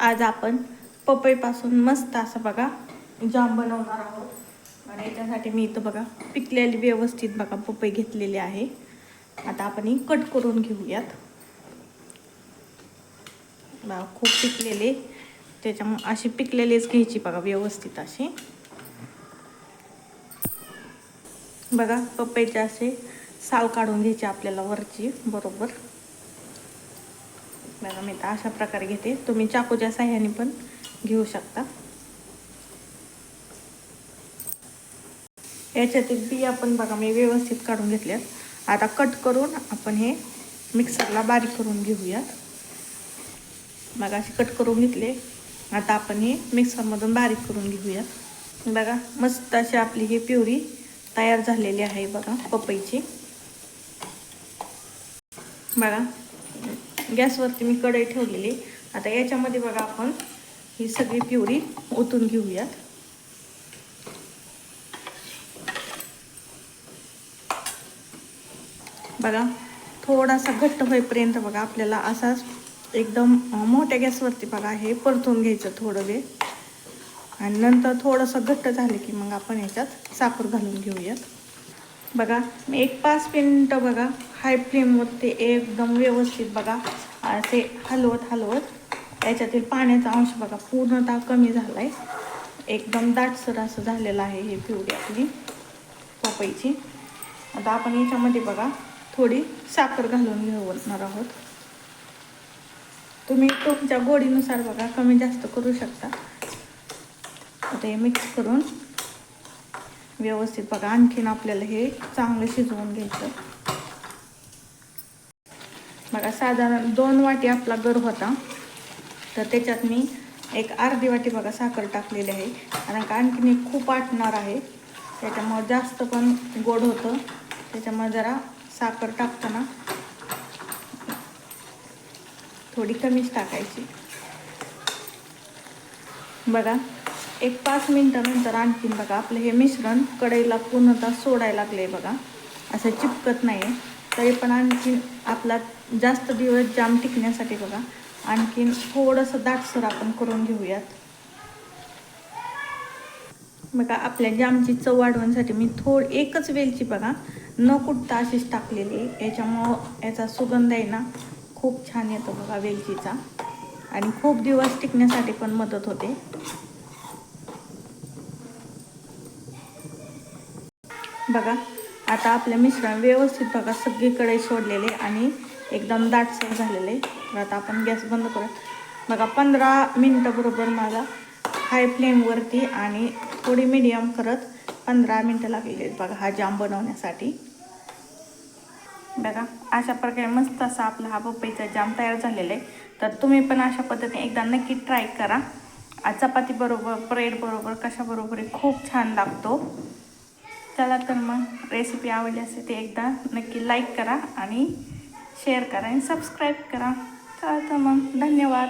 आज आपण पपईपासून मस्त असं बघा जाम बनवणार आहोत। आणि याच्यासाठी मी इथं बघा पिकलेली व्यवस्थित बघा पपई घेतलेली आहे। आता आपण ही कट करून घेऊयात। बघा खूप पिकलेले, त्याच्यामुळे अशी पिकलेलीच घ्यायची बघा व्यवस्थित अशी। बघा पपईचे असे साल काढून घ्यायचे आपल्याला वरची बरोबर। बघा मी तर अशा प्रकारे घेते, तुम्ही चाकूच्या साह्याने पण घेऊ शकता। याच्यातील बिया पण बघा मी व्यवस्थित काढून घेतल्यात। आता कट करून आपण हे मिक्सरला बारीक करून घेऊयात। मग असे कट करून घेतले, आता आपण हे मिक्सरमधून बारीक करून घेऊयात। बघा मस्त अशी आपली ही प्युरी तयार झालेली आहे बघा पपईची। बघा गॅसवरती मी कढई ठेवलेली। आता याच्यामध्ये बघा आपण ही सगळी प्युरी ओतून घेऊयात। बघा थोडासा घट्ट होईपर्यंत बघा आपल्याला असाच एकदम मोठ्या गॅसवरती बघा हे परतून घ्यायचं थोडं वेळ। आणि नंतर थोडंसं घट्ट झालं की मग आपण याच्यात साखर घालून घेऊयात। बघा मी एक 5 मिनिटं बघा हाय फ्लेमवरती एकदम व्यवस्थित बघा असे हलवत याच्यातील पाण्याचा अंश बघा पूर्णतः कमी झाला आहे। एकदम दाटसर असं झालेलं आहे हे प्युरी आपली पपईची। आता आपण याच्यामध्ये बघा थोडी साखर घालून घेणार आहोत। तुम्ही तुमच्या गोडीनुसार बघा कमी जास्त करू शकता। आता हे मिक्स करून व्यवस्थित बघा आणखीन आपल्याला हे चांगलं शिजवून घ्यायचं। बघा साधारण 2 वाटी आपला गर होता, तर त्याच्यात मी एक अर्धी वाटी बघा साखर टाकलेली आहे। कारण का आणखीन हे खूप आटणार आहे, त्याच्यामुळे जास्त पण गोड होतं, त्याच्यामुळे जरा साखर टाकताना थोडी कमीच टाकायची। बघा एक 5 मिनिटानंतर आणखीन बघा आपलं हे मिश्रण कढईला पूर्णतः सोडायला लागले बघा, असं चिपकत नाही। तरी पण आणखीन आपला जास्त दिवस जाम टिकण्यासाठी बघा आणखीन थोडंसं दाटसर आपण करून घेऊयात। बघा आपल्या जामची चव वाढवण्यासाठी मी एकच वेलची बघा न कुटता अशीच टाकलेली, याच्यामुळं याचा सुगंध आहे ना खूप छान येतो बघा वेलचीचा, आणि खूप दिवस टिकण्यासाठी पण मदत होते। बघा आता आपले मिश्रण व्यवस्थित बघा सगळीकडे सोडलेले आणि एकदम दाटसर झालेले। आता आपण गॅस बंद करू। बघा 15 मिनिटं बरोबर मला हाय फ्लेमवरती आणि थोडी मीडियम करत 15 मिनिटं लागलेली बघा हा जाम बनवण्यासाठी। बघा अशा प्रकारे मस्त असा आपला हा पपईचा जाम तयार झालेला आहे। तर तुम्ही पण अशा पद्धतीने एकदा नक्की ट्राय करा। चपाती बरोबर, ब्रेड बरोबर, कशाबरोबर खूप छान लागतो। चला तर मग रेसिपी आवडली असेल ते एकदा नक्की लाईक करा आणि शेअर करा आणि सबस्क्राईब करा। चला तर मग धन्यवाद।